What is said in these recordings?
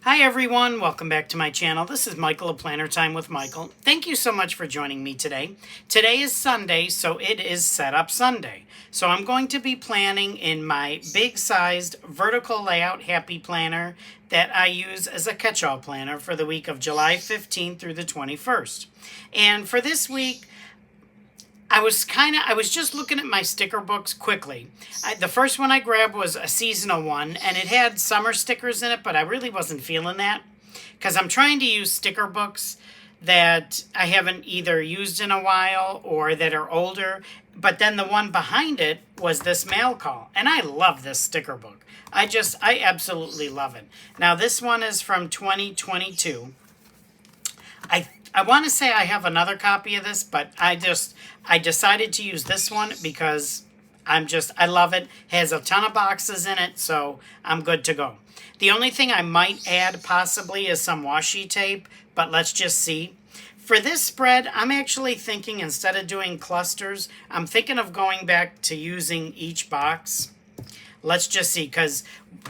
Hi everyone, welcome back to my channel. This is Michael of Planner Time with Michael. Thank you so much for joining me today. Today is Sunday, so it is Setup Sunday. So I'm going to be planning in my big-sized vertical layout happy planner that I use as a catch-all planner for the week of July 15th through the 21st. And for this week, I was just looking at my sticker books quickly. The first one I grabbed was a seasonal one, and it had summer stickers in it, but I really wasn't feeling that because I'm trying to use sticker books that I haven't either used in a while or that are older. But then the one behind it was this mail call, and I love this sticker book. I absolutely love it. Now, this one is from 2022. I want to say I have another copy of this, but I decided to use this one because I love it. It has a ton of boxes in it, so I'm good to go. The only thing I might add possibly is some washi tape, but let's just see. For this spread, I'm actually thinking instead of doing clusters, I'm thinking of going back to using each box. Let's just see, because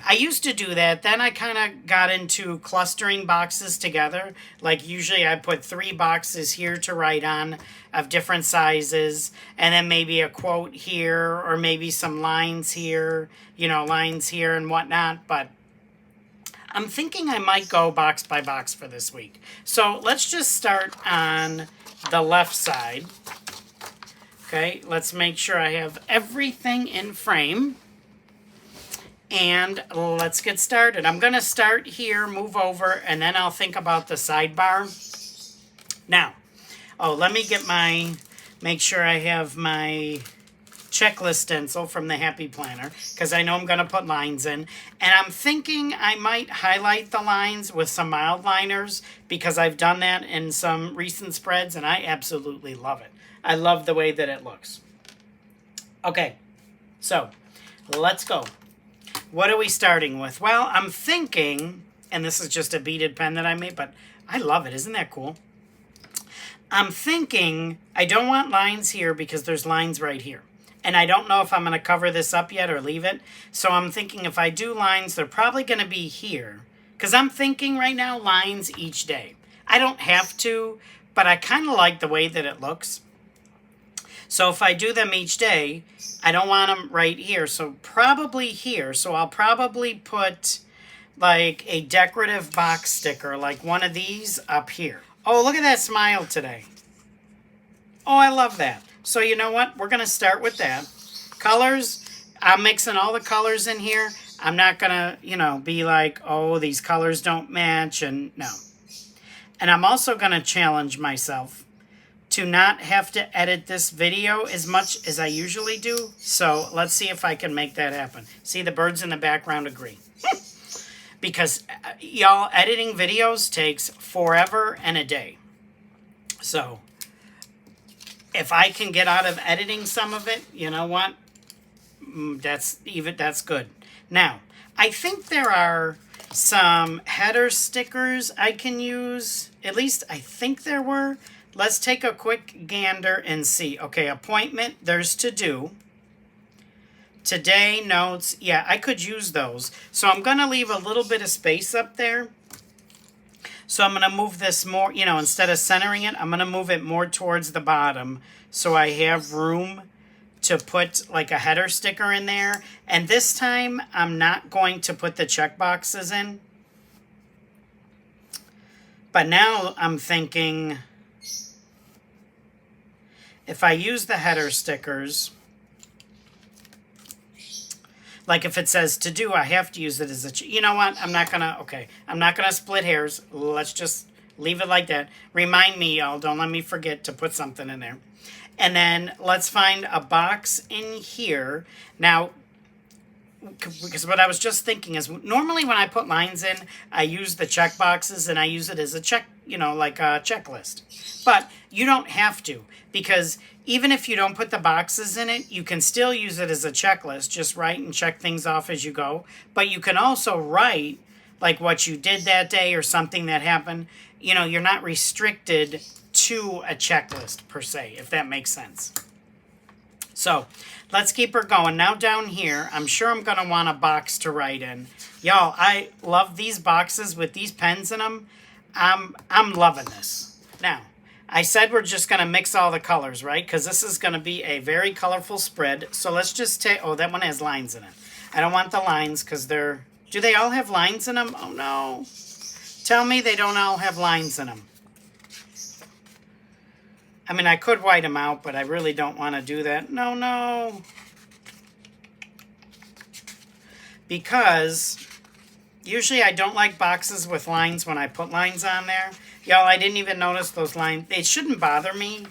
I used to do that. Then I kind of got into clustering boxes together. Like usually I put 3 boxes here to write on of different sizes. And then maybe a quote here or maybe some lines here, lines here and whatnot. But I'm thinking I might go box by box for this week. So let's just start on the left side. Okay, let's make sure I have everything in frame. And let's get started. I'm going to start here, move over, and then I'll think about the sidebar. Now, let me make sure I have my checklist stencil from the Happy Planner, because I know I'm going to put lines in. And I'm thinking I might highlight the lines with some mild liners, because I've done that in some recent spreads, and I absolutely love it. I love the way that it looks. Okay, so let's go. What are we starting with? Well, I'm thinking, and this is just a beaded pen that I made, but I love it. Isn't that cool? I'm thinking I don't want lines here because there's lines right here. And I don't know if I'm going to cover this up yet or leave it. So I'm thinking if I do lines, they're probably going to be here. Because I'm thinking right now lines each day. I don't have to, but I kind of like the way that it looks. So if I do them each day, I don't want them right here. So probably here. So I'll probably put like a decorative box sticker, like one of these up here. Oh, look at that smile today. Oh, I love that. So you know what? We're going to start with that. Colors, I'm mixing all the colors in here. I'm not going to, be like, oh, these colors don't match, and no. And I'm also going to challenge myself to not have to edit this video as much as I usually do. So let's see if I can make that happen. See, the birds in the background agree. Because, y'all, editing videos takes forever and a day. So if I can get out of editing some of it, you know what? That's good. Now, I think there are some header stickers I can use. At least I think there were. Let's take a quick gander and see. Okay, appointment, there's to do. Today, notes, yeah, I could use those. So I'm going to leave a little bit of space up there. So I'm going to move this more, instead of centering it, I'm going to move it more towards the bottom so I have room to put like a header sticker in there. And this time, I'm not going to put the check boxes in. But now I'm thinking, if I use the header stickers, like if it says to do, I have to use it as a, you know what? I'm not going to split hairs. Let's just leave it like that. Remind me, y'all, don't let me forget to put something in there. And then let's find a box in here. Now, because what I was just thinking is normally when I put lines in, I use the check boxes and I use it as a check, like a checklist. But you don't have to, because even if you don't put the boxes in it, you can still use it as a checklist. Just write and check things off as you go. But you can also write like what you did that day or something that happened. You're not restricted to a checklist per se, if that makes sense. So let's keep her going. Now down here, I'm sure I'm going to want a box to write in. Y'all, I love these boxes with these pens in them. I'm loving this. Now, I said we're just going to mix all the colors, right? Because this is going to be a very colorful spread. So let's just take... Oh, that one has lines in it. I don't want the lines because they're... Do they all have lines in them? Oh, no. Tell me they don't all have lines in them. I mean, I could white them out, but I really don't want to do that. No. Because usually I don't like boxes with lines when I put lines on there. Y'all, I didn't even notice those lines. It shouldn't bother me,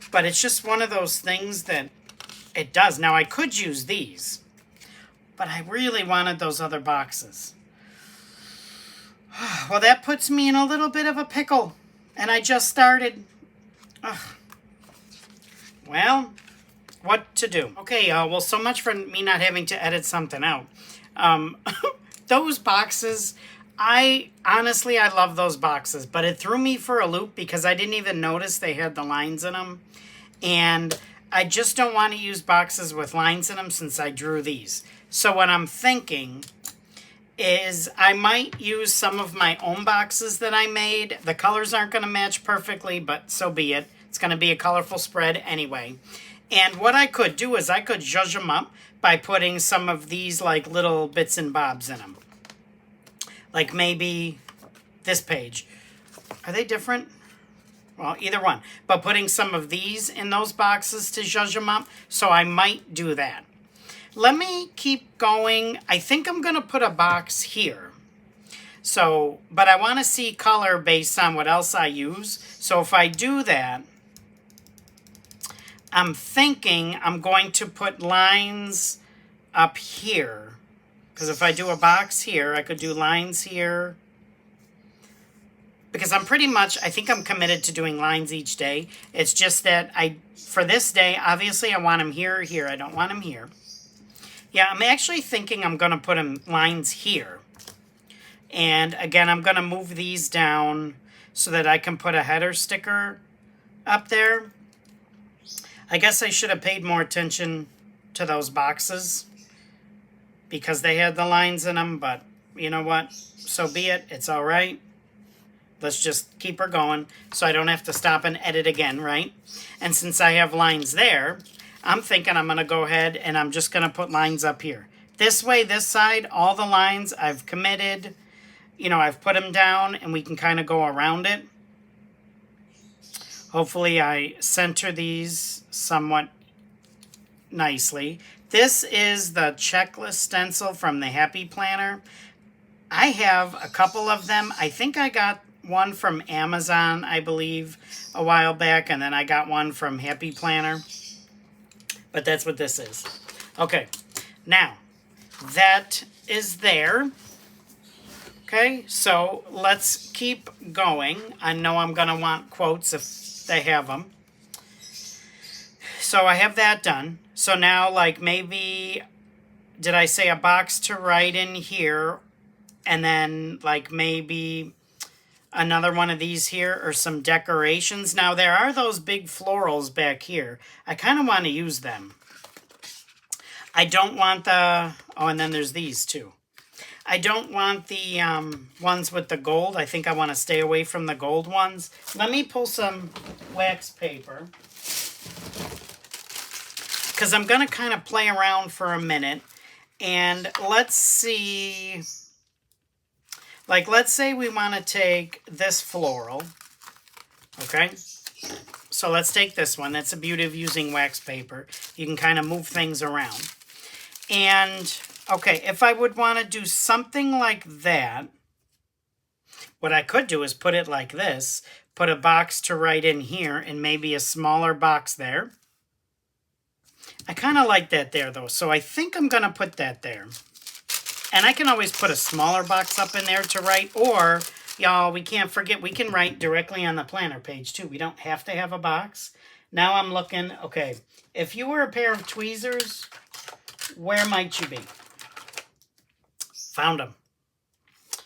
but it's just one of those things that it does. Now, I could use these, but I really wanted those other boxes. Well, that puts me in a little bit of a pickle, and I just started. Ugh. Well, what to do? Okay, well, so much for me not having to edit something out. Those boxes, honestly, I love those boxes, but it threw me for a loop because I didn't even notice they had the lines in them. And I just don't want to use boxes with lines in them since I drew these. So what I'm thinking is I might use some of my own boxes that I made. The colors aren't going to match perfectly, but so be it. It's going to be a colorful spread anyway. And what I could do is I could zhuzh them up by putting some of these like little bits and bobs in them. Like maybe this page. Are they different? Well, either one. But putting some of these in those boxes to zhuzh them up. So I might do that. Let me keep going. I think I'm going to put a box here. So, but I want to see color based on what else I use. So if I do that, I'm thinking I'm going to put lines up here. Because if I do a box here, I could do lines here. Because I'm pretty much, I think I'm committed to doing lines each day. It's just that for this day, obviously I want them here or here. I don't want them here. Yeah, I'm actually thinking I'm going to put them lines here. And again, I'm going to move these down so that I can put a header sticker up there. I guess I should have paid more attention to those boxes because they had the lines in them, but you know what? So be it. It's all right. Let's just keep her going so I don't have to stop and edit again, right? And since I have lines there, I'm thinking I'm going to go ahead and I'm just going to put lines up here. This way, this side, all the lines I've committed, you know, I've put them down and we can kind of go around it. Hopefully I center these somewhat nicely. This is the checklist stencil from the Happy Planner. I have a couple of them. I think I got one from Amazon, I believe, a while back, and then I got one from Happy Planner. But that's what this is. Okay, now, that is there. Okay, so let's keep going. I know I'm going to want quotes if they have them. So I have that done. So now, like, maybe, did I say a box to write in here? And then, like, maybe another one of these here or some decorations. Now, there are those big florals back here. I kind of want to use them. I don't want the... Oh, and then there's these, too. I don't want the ones with the gold. I think I want to stay away from the gold ones. Let me pull some wax paper. Because I'm going to kind of play around for a minute. And let's see... Like, let's say we want to take this floral, okay? So let's take this one. That's the beauty of using wax paper. You can kind of move things around. And, okay, if I would want to do something like that, what I could do is put it like this, put a box to write in here, and maybe a smaller box there. I kind of like that there, though, so I think I'm going to put that there. And I can always put a smaller box up in there to write, or, y'all, we can't forget, we can write directly on the planner page, too. We don't have to have a box. Now I'm looking, okay, if you were a pair of tweezers, where might you be? Found them.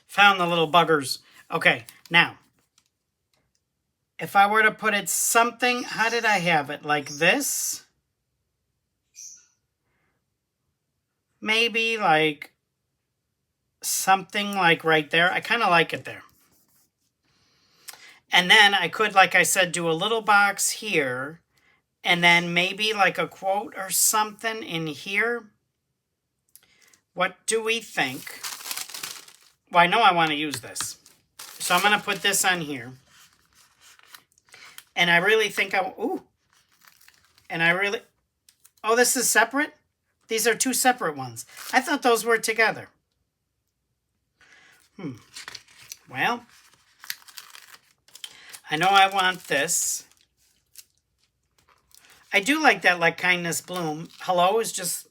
Found the little buggers. Okay, now, if I were to put it something, how did I have it? Like this? maybe like something like right there. I kind of like it there. And then I could, like I said, do a little box here, and then maybe like a quote or something in here. What do we think? Well, I know I want to use this. So I'm going to put this on here. And I really think oh, this is separate? These are two separate ones. I thought those were together. Well, I know I want this. I do like that Let Kindness Bloom. Hello is just,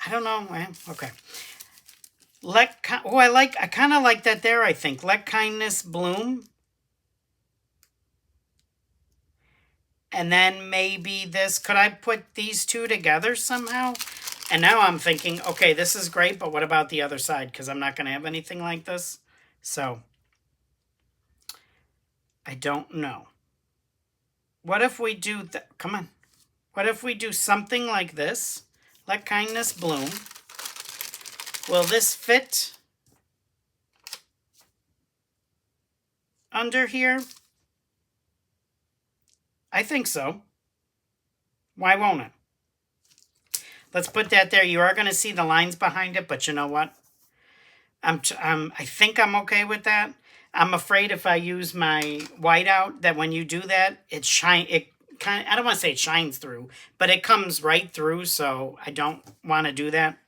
I don't know. Okay. I kind of like that there, I think. Let Kindness Bloom. And then maybe this. Could I put these two together somehow? And now I'm thinking, okay, this is great, but what about the other side? Because I'm not going to have anything like this. So, I don't know. What if we do, come on. What if we do something like this? Let Kindness Bloom. Will this fit under here? I think so. Why won't it? Let's put that there. You are going to see the lines behind it, but you know what? I think I'm okay with that. I'm afraid if I use my whiteout that when you do that, I don't want to say it shines through, but it comes right through, so I don't want to do that.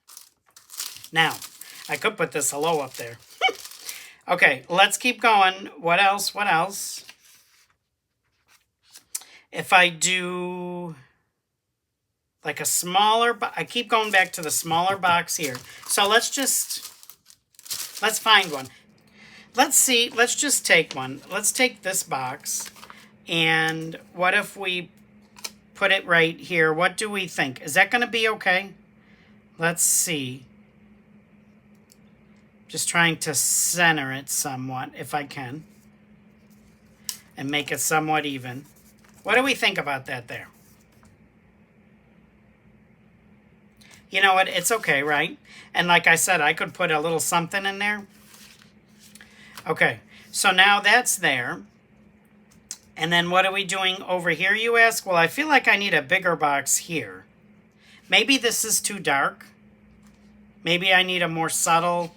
Now, I could put this hello up there. Okay, let's keep going. What else? What else? If I do like a smaller, I keep going back to the smaller box here. So let's find one. Let's see, let's just take one. Let's take this box, and what if we put it right here? What do we think? Is that going to be okay? Let's see. Just trying to center it somewhat, if I can, and make it somewhat even. What do we think about that there? You know what? It's okay, right? And like I said, I could put a little something in there. Okay, so now that's there. And then what are we doing over here, you ask? Well, I feel like I need a bigger box here. Maybe this is too dark. Maybe I need a more subtle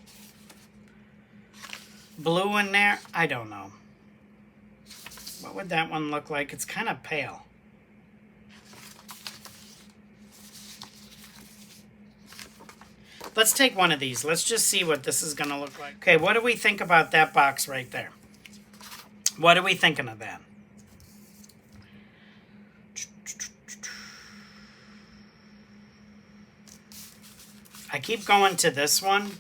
blue in there. I don't know. What would that one look like? It's kind of pale. Let's take one of these. Let's just see what this is going to look like. Okay, what do we think about that box right there? What are we thinking of that? I keep going to this one,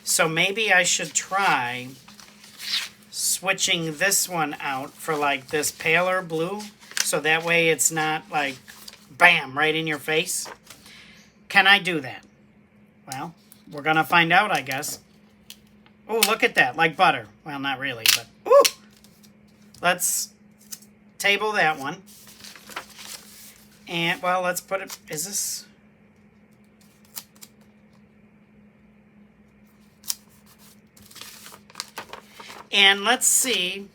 so maybe I should try switching this one out for like this paler blue, so that way it's not like, bam, right in your face. Can I do that? Well, we're going to find out, I guess. Oh, look at that, like butter. Well, not really, but, ooh! Let's table that one. And, well, let's put it, is this? And let's see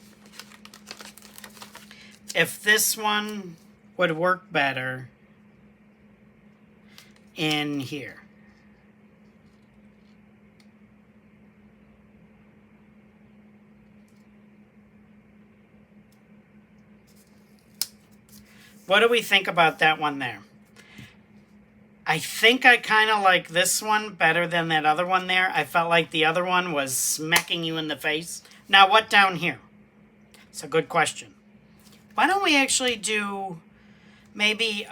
if this one would work better in here. What do we think about that one there? I think I kind of like this one better than that other one there. I felt like the other one was smacking you in the face. Now, what down here? It's a good question. Why don't we actually do maybe,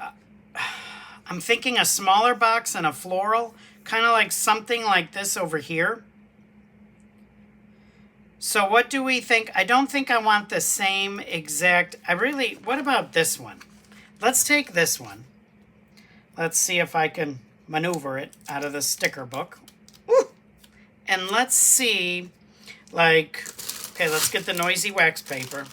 I'm thinking a smaller box and a floral, kind of like something like this over here. So what do we think? I don't think I want the same exact, what about this one? Let's take this one. Let's see if I can maneuver it out of the sticker book. Woo! And let's see, like, okay, let's get the noisy wax paper.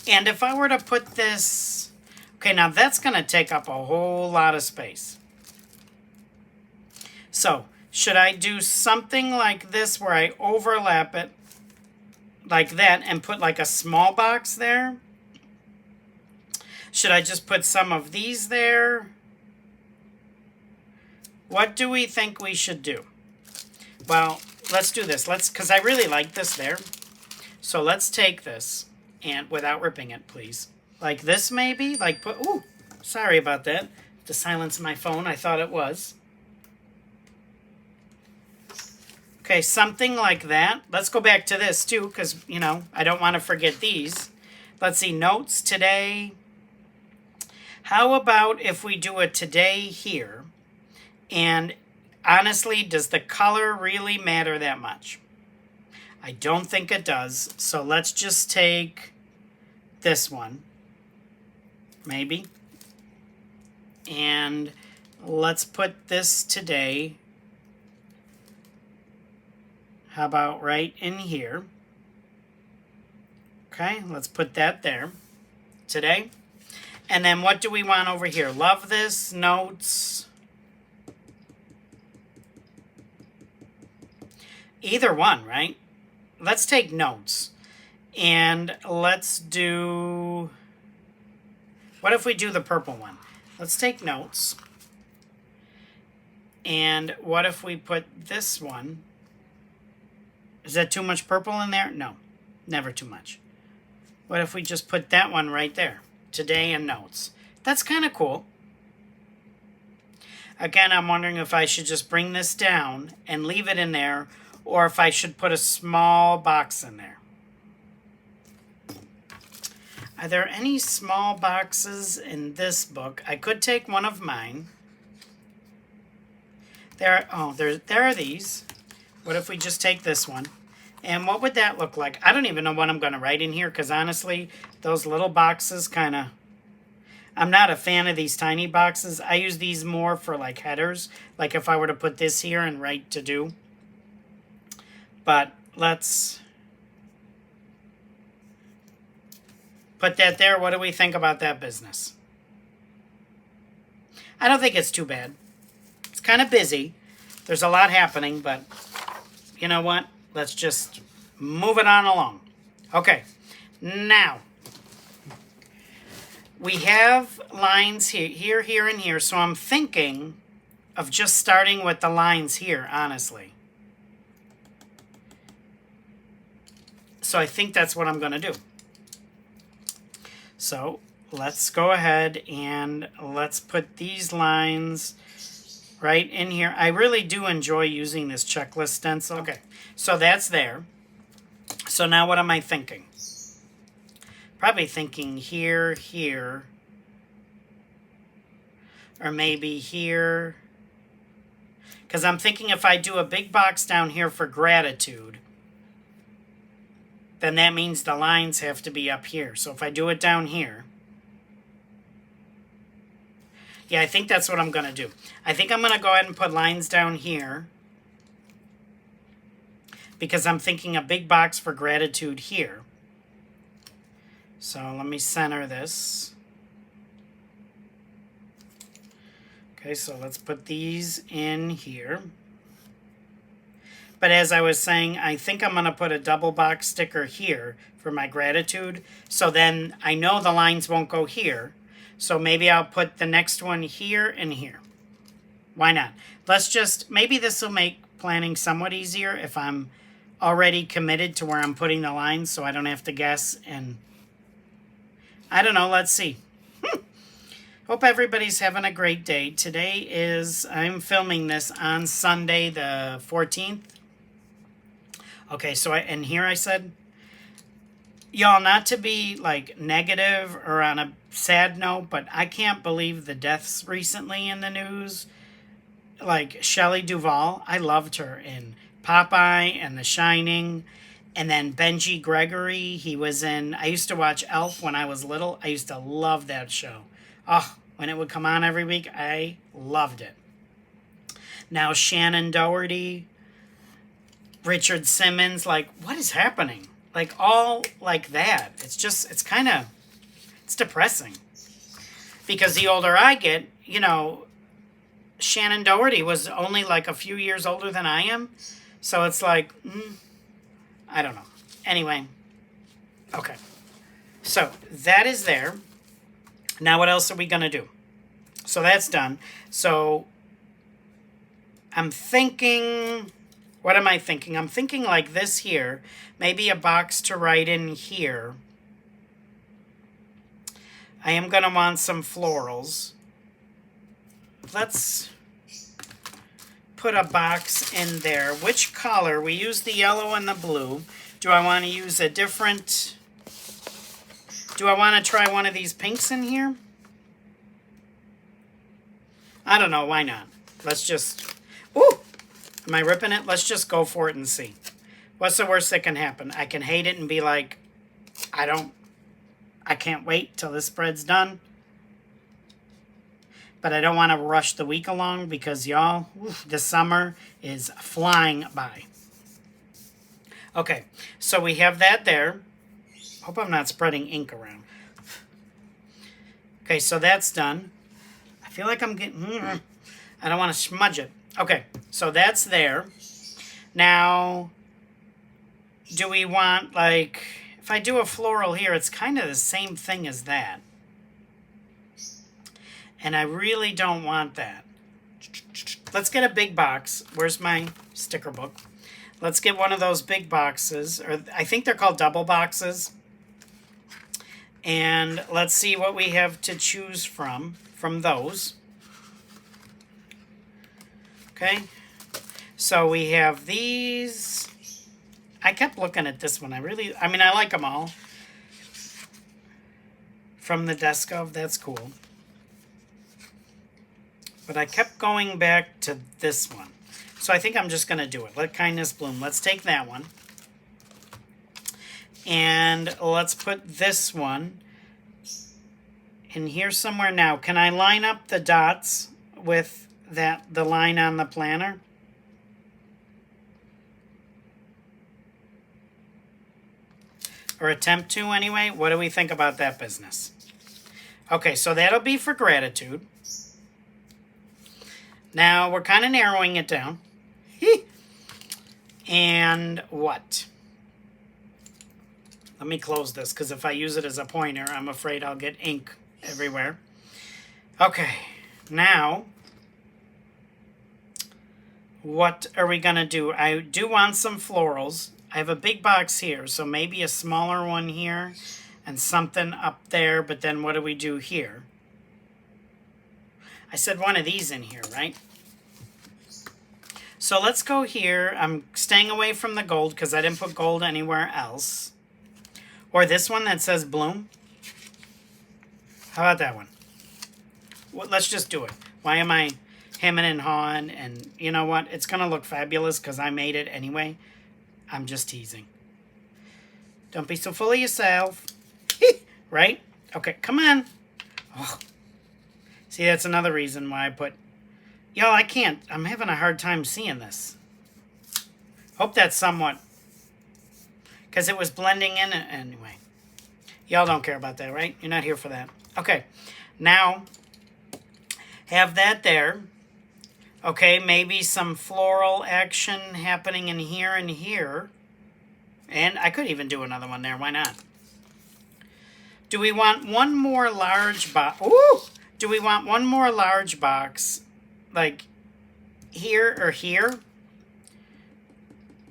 And if I were to put this Okay, now that's going to take up a whole lot of space. So, should I do something like this where I overlap it like that and put like a small box there? Should I just put some of these there? What do we think we should do? Well, let's do this. Because I really like this there. So let's take this, and without ripping it, please. Like this maybe? Like put, ooh, sorry about that. To silence my phone, I thought it was. Okay, something like that. Let's go back to this too, because, you know, I don't want to forget these. Let's see, notes today. How about if we do a today here? And honestly, does the color really matter that much? I don't think it does. So let's just take this one, maybe. And let's put this today. How about right in here? Okay, let's put that there. Today. And then what do we want over here? Love this, notes. Either one, right? Let's take notes. And let's do... What if we do the purple one? Let's take notes. And what if we put this one? Is that too much purple in there? No, never too much. What if we just put that one right there? Today and notes. That's kind of cool. Again, I'm wondering if I should just bring this down and leave it in there, or if I should put a small box in there. Are there any small boxes in this book? I could take one of mine. There are these. What if we just take this one? And what would that look like? I don't even know what I'm going to write in here, because honestly, those little boxes kind of... I'm not a fan of these tiny boxes. I use these more for like headers, like if I were to put this here and write to do. But let's put that there. What do we think about that business? I don't think it's too bad. It's kind of busy. There's a lot happening, but you know what? Let's just move it on along. Okay, now we have lines here, here, and here. So I'm thinking of just starting with the lines here, honestly. So I think that's what I'm going to do. So let's go ahead and let's put these lines right in here. I really do enjoy using this checklist stencil. Okay, so that's there. So now what am I thinking? Probably thinking here, here, or maybe here. Because I'm thinking if I do a big box down here for gratitude, then that means the lines have to be up here. So if I do it down here, yeah, I think that's what I'm going to do. I think I'm going to go ahead and put lines down here, because I'm thinking a big box for gratitude here. So let me center this. Okay, so let's put these in here. But as I was saying, I think I'm going to put a double box sticker here for my gratitude. So then I know the lines won't go here. So maybe I'll put the next one here and here. Why not? Let's just, maybe this will make planning somewhat easier if I'm already committed to where I'm putting the lines, so I don't have to guess. And I don't know, let's see. Hope everybody's having a great day. Today is, I'm filming this on Sunday the 14th. Okay, so and here I said, y'all, not to be like negative or on a sad note, but I can't believe the deaths recently in the news. Like Shelley Duvall, I loved her in Popeye and The Shining. And then Benji Gregory, he was in, I used to watch Elf when I was little. I used to love that show. Oh, when it would come on every week, I loved it. Now Shannon Doherty, Richard Simmons, like, what is happening? Like, all like that. It's just, it's kind of, it's depressing. Because the older I get, you know, Shannon Doherty was only like a few years older than I am. So it's like, I don't know. Anyway, okay. So that is there. Now what else are we going to do? So that's done. So I'm thinking, what am I thinking? I'm thinking like this here. Maybe a box to write in here. I am going to want some florals. Let's put a box in there. Which color? We use the yellow and the blue. Do I want to use a different... Do I want to try one of these pinks in here? I don't know. Why not? Let's just... Ooh! Am I ripping it? Let's just go for it and see. What's the worst that can happen? I can hate it and be like, I can't wait till this spread's done. But I don't want to rush the week along because, y'all, the summer is flying by. Okay, so we have that there. Hope I'm not spreading ink around. Okay, so that's done. I feel like I'm getting... I don't want to smudge it. Okay, so that's there. Now, do we want, like... If I do a floral here, it's kind of the same thing as that. And I really don't want that. Let's get a big box. Where's my sticker book? Let's get one of those big boxes. Or I think they're called double boxes. And let's see what we have to choose from those. Okay. So we have these. I kept looking at this one. I like them all. From the desk of, that's cool. But I kept going back to this one. So I think I'm just going to do it. Let Kindness Bloom. Let's take that one. And let's put this one in here somewhere. Now, can I line up the dots with the line on the planner? Or attempt to anyway. What do we think about that business? Okay, so that'll be for gratitude. Now, we're kind of narrowing it down. And what? Let me close this, because if I use it as a pointer, I'm afraid I'll get ink everywhere. Okay, now, what are we going to do? I do want some florals. I have a big box here, so maybe a smaller one here and something up there, but then what do we do here? I said one of these in here, right? So let's go here. I'm staying away from the gold because I didn't put gold anywhere else. Or this one that says bloom. How about that one? Well, let's just do it. Why am I hemming and hawing? And you know what? It's going to look fabulous because I made it anyway. I'm just teasing. Don't be so full of yourself. Right? Okay, come on. Oh. See, that's another reason why I put... Y'all, I can't. I'm having a hard time seeing this. Hope that's somewhat... Because it was blending in anyway. Y'all don't care about that, right? You're not here for that. Okay. Now, have that there. Okay, maybe some floral action happening in here and here. And I could even do another one there. Why not? Do we want one more large box? Ooh! Do we want one more large box, like here or here?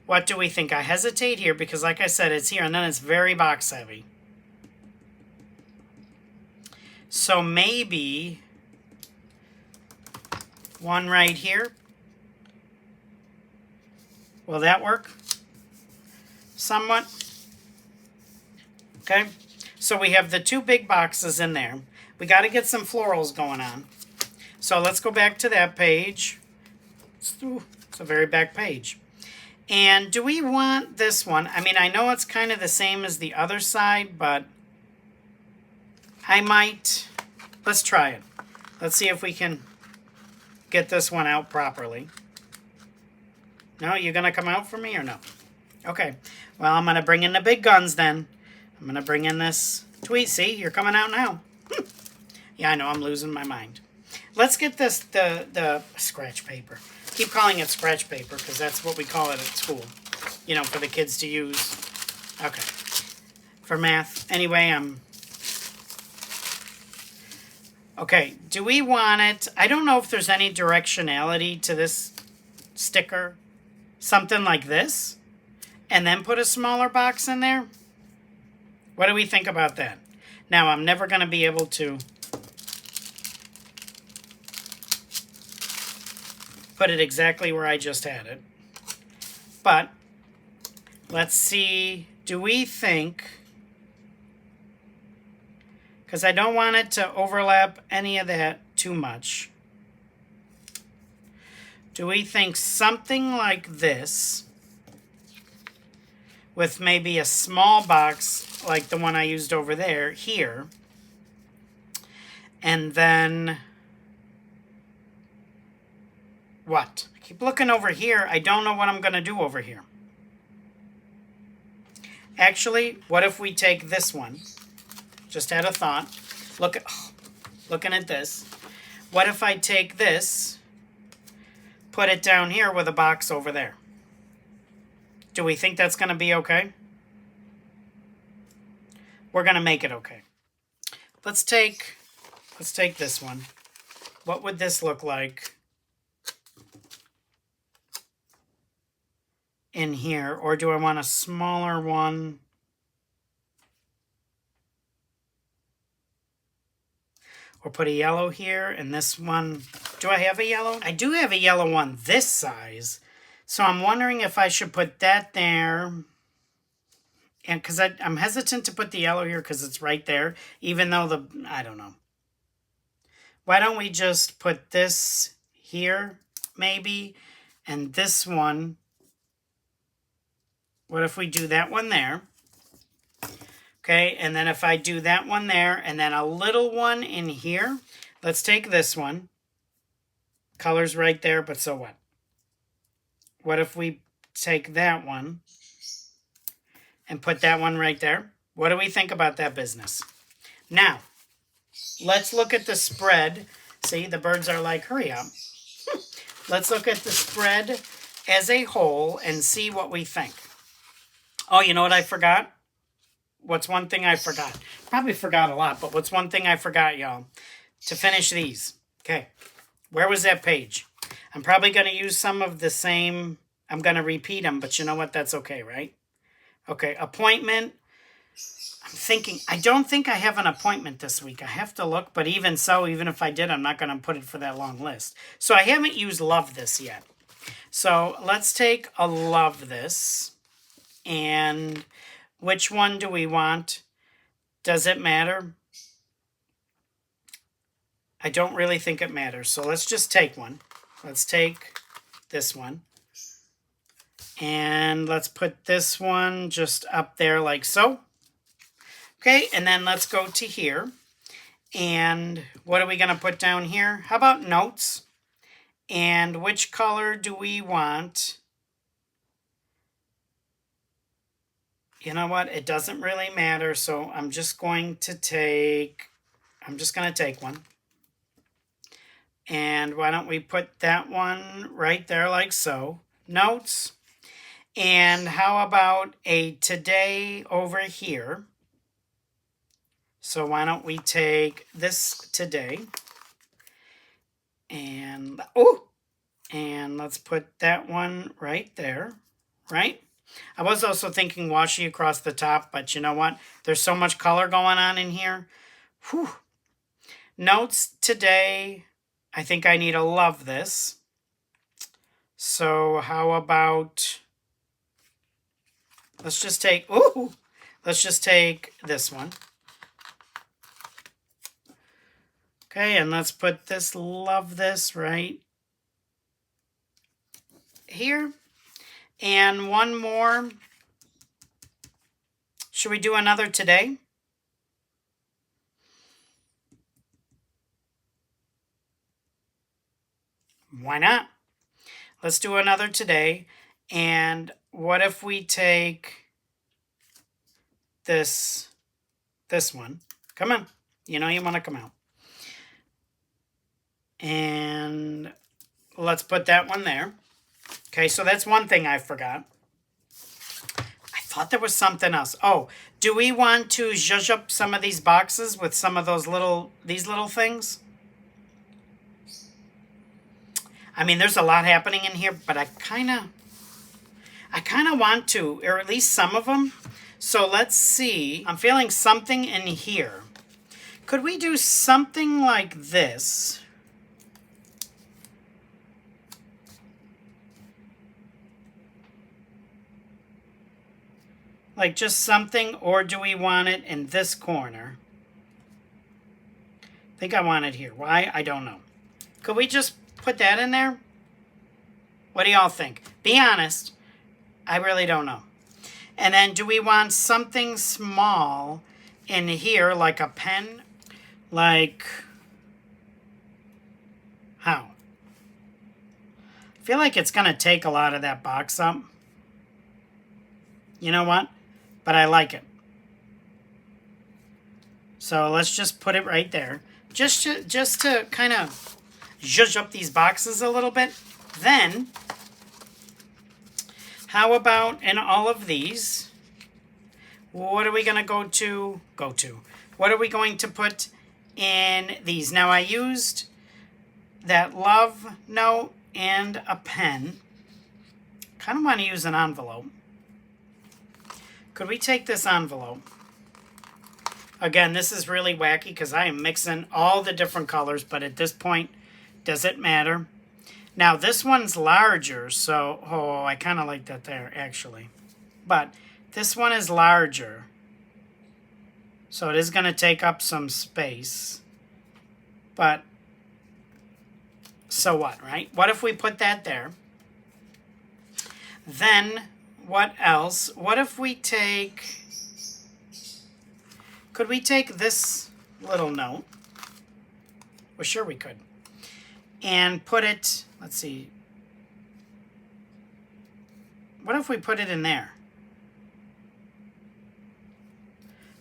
What do we think? I hesitate here because, like I said, it's here and then it's very box heavy. So maybe one right here. Will that work? Somewhat. Okay. So we have the two big boxes in there. We got to get some florals going on. So let's go back to that page. It's a very back page. And do we want this one? I mean, I know it's kind of the same as the other side, but I might... Let's try it. Let's see if we can get this one out properly. No, you going to come out for me or no? Okay. Well, I'm going to bring in the big guns then. I'm going to bring in this tweet. See, you're coming out now. Yeah, I know, I'm losing my mind. Let's get this, the scratch paper. Keep calling it scratch paper because that's what we call it at school. You know, for the kids to use. Okay. For math. Anyway, okay, do we want it? I don't know if there's any directionality to this sticker. Something like this. And then put a smaller box in there. What do we think about that? Now, I'm never going to be able to put it exactly where I just had it. But let's see, do we think, because I don't want it to overlap any of that too much. Do we think something like this with maybe a small box like the one I used over there here, and then what? I keep looking over here. I don't know what I'm going to do over here. Actually, what if we take this one? Just had a thought. Looking at this. What if I take this, put it down here with a box over there? Do we think that's going to be okay? We're going to make it okay. Let's take this one. What would this look like in here? Or do I want a smaller one? Or put a yellow here, and this one, do I have a yellow? I do have a yellow one this size. So I'm wondering if I should put that there. And because I'm hesitant to put the yellow here because it's right there, even though I don't know. Why don't we just put this here, maybe, and this one. What if we do that one there? Okay, and then if I do that one there, and then a little one in here. Let's take this one. Color's right there, but so what? What if we take that one and put that one right there? What do we think about that business? Now, let's look at the spread. See, the birds are like, hurry up. Let's look at the spread as a whole and see what we think. Oh, you know what I forgot? What's one thing I forgot? Probably forgot a lot, but what's one thing I forgot, y'all? To finish these. Okay, where was that page? I'm probably going to use some of the same. I'm going to repeat them, but you know what? That's okay, right? Okay, appointment. I'm thinking, I don't think I have an appointment this week. I have to look, but even so, even if I did, I'm not going to put it for that long list. So I haven't used love this yet. So let's take a love this. And which one do we want? Does it matter? I don't really think it matters. So let's just take one. Let's take this one. And let's put this one just up there like so. Okay, and then let's go to here. And what are we going to put down here? How about notes? And which color do we want? You know what? It doesn't really matter. So I'm just going to take one. And why don't we put that one right there like so. Notes. And how about a today over here? So why don't we take this today? And, and let's put that one right there, right? I was also thinking washi across the top, but you know what? There's so much color going on in here. Whew. Notes today. I think I need to love this. So how about, let's just take this one. Okay, and let's put this love this right here. And one more. Should we do another today? Why not? Let's do another today. And what if we take this one? Come on. You know you want to come out. And let's put that one there. Okay, so that's one thing I forgot. I thought there was something else. Oh, do we want to zhuzh up some of these boxes with some of these little things? I mean, there's a lot happening in here, but I kind of want to, or at least some of them. So let's see. I'm feeling something in here. Could we do something like this? Like just something, or do we want it in this corner? I think I want it here. Why? I don't know. Could we just put that in there? What do y'all think? Be honest. I really don't know. And then do we want something small in here, like a pen? Like, how? I feel like it's going to take a lot of that box up. You know what? But I like it. So let's just put it right there. Just to kind of zhuzh up these boxes a little bit. Then, how about in all of these, what are we going to go to? What are we going to put in these? Now, I used that love note and a pen. Kind of want to use an envelope. Could we take this envelope? Again, this is really wacky because I am mixing all the different colors, but at this point, does it matter? Now, this one's larger, so, oh, I kind of like that there, actually. But this one is larger, so it is going to take up some space. But, so what, right? What if we put that there? Then, what else? What if we take... Could we take this little note? Well, sure we could. And put it, let's see. What if we put it in there?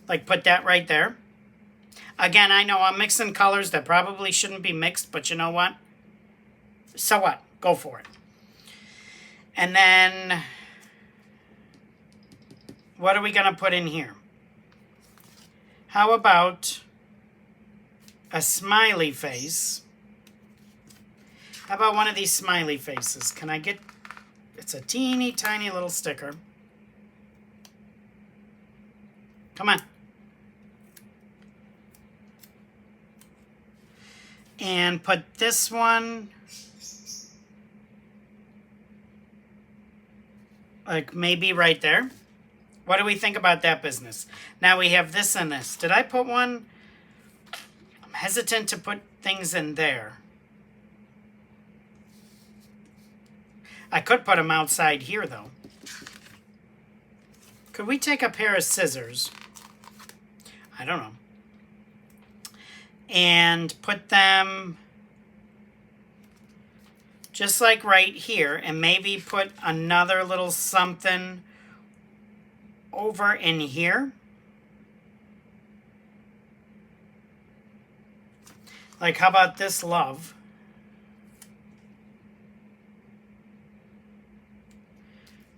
Like put that right there. Again, I know I'm mixing colors that probably shouldn't be mixed, but you know what? So what? Go for it. And then, what are we going to put in here? How about a smiley face? How about one of these smiley faces? Can I get... It's a teeny tiny little sticker. Come on. And put this one... like maybe right there. What do we think about that business? Now we have this and this. Did I put one? I'm hesitant to put things in there. I could put them outside here, though. Could we take a pair of scissors? I don't know. And put them just like right here. And maybe put another little something over in here. Like, how about this love?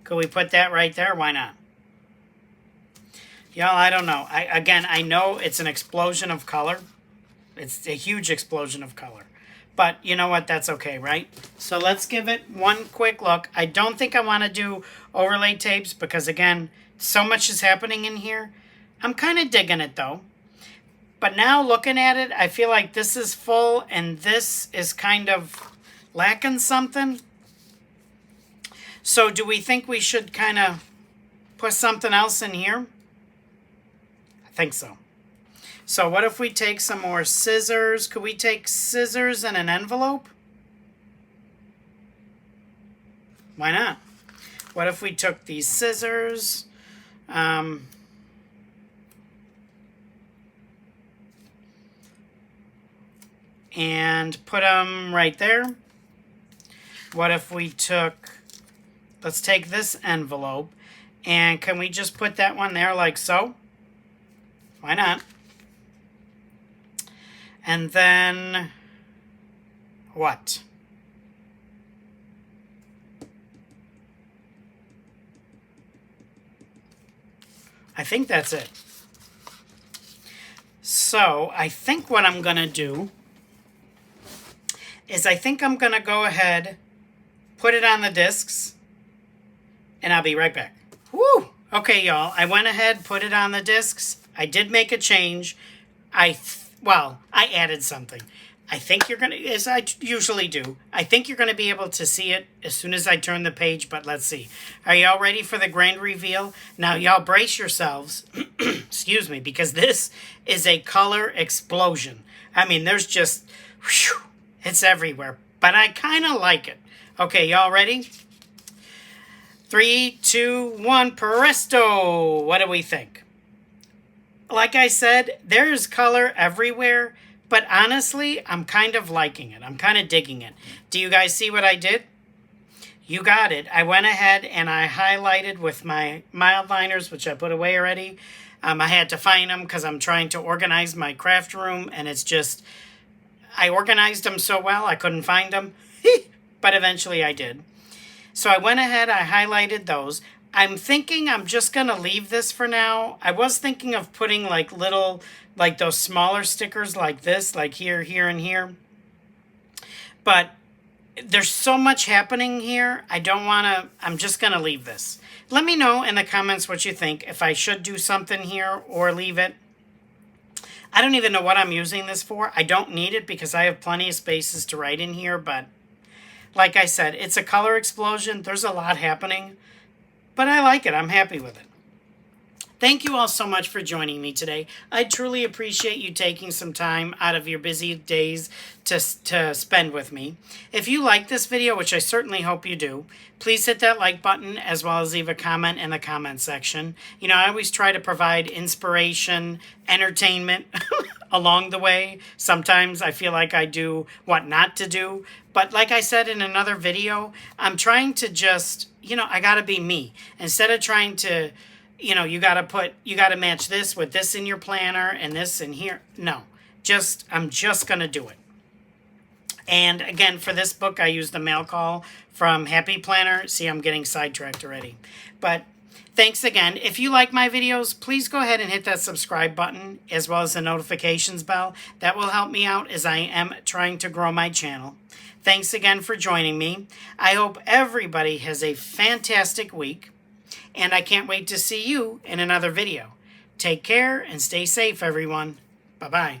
Could we put that right there? Why not? Y'all, I don't know. Again, I know it's an explosion of color. It's a huge explosion of color. But you know what? That's okay, right? So let's give it one quick look. I don't think I want to do overlay tapes because, again, so much is happening in here. I'm kind of digging it, though. But now looking at it, I feel like this is full and this is kind of lacking something. So do we think we should kind of put something else in here? I think so. So what if we take some more scissors? Could we take scissors and an envelope? Why not? What if we took these scissors? And put them right there. What if we took... Let's take this envelope, and can we just put that one there like so? Why not? And then What? I think that's it. So I think what I'm going to do is I think I'm going to go ahead, put it on the discs, and I'll be right back. Woo! Okay, y'all, I went ahead, put it on the discs. I did make a change. I added something. I think you're going to, as I usually do, I think you're going to be able to see it as soon as I turn the page, but let's see. Are y'all ready for the grand reveal? Now, y'all brace yourselves, excuse me, because this is a color explosion. I mean, there's just, whew, it's everywhere, but I kind of like it. Okay, y'all ready? 3, 2, 1, presto! What do we think? Like I said, there's color everywhere, but honestly, I'm kind of liking it. I'm kind of digging it. Do you guys see what I did? You got it. I went ahead and I highlighted with my mild liners, which I put away already. I had to find them because I'm trying to organize my craft room, and it's just, I organized them so well I couldn't find them, but eventually I did. So I went ahead, I highlighted those. I'm thinking I'm just going to leave this for now. I was thinking of putting like little, like those smaller stickers like this, like here, here, and here. But there's so much happening here, I don't want to, I'm just going to leave this. Let me know in the comments what you think, if I should do something here or leave it. I don't even know what I'm using this for. I don't need it because I have plenty of spaces to write in here, but like I said, it's a color explosion. There's a lot happening, but I like it. I'm happy with it. Thank you all so much for joining me today. I truly appreciate you taking some time out of your busy days to spend with me. If you like this video, which I certainly hope you do, please hit that like button as well as leave a comment in the comment section. You know, I always try to provide inspiration, entertainment along the way. Sometimes I feel like I do what not to do. But like I said in another video, I'm trying to just, you know, I got to be me. Instead of trying to, you know, you got to match this with this in your planner and this in here. No, I'm just going to do it. And again, for this book, I used the mail call from Happy Planner. See, I'm getting sidetracked already. But thanks again. If you like my videos, please go ahead and hit that subscribe button as well as the notifications bell. That will help me out as I am trying to grow my channel. Thanks again for joining me. I hope everybody has a fantastic week. And I can't wait to see you in another video. Take care and stay safe, everyone. Bye-bye.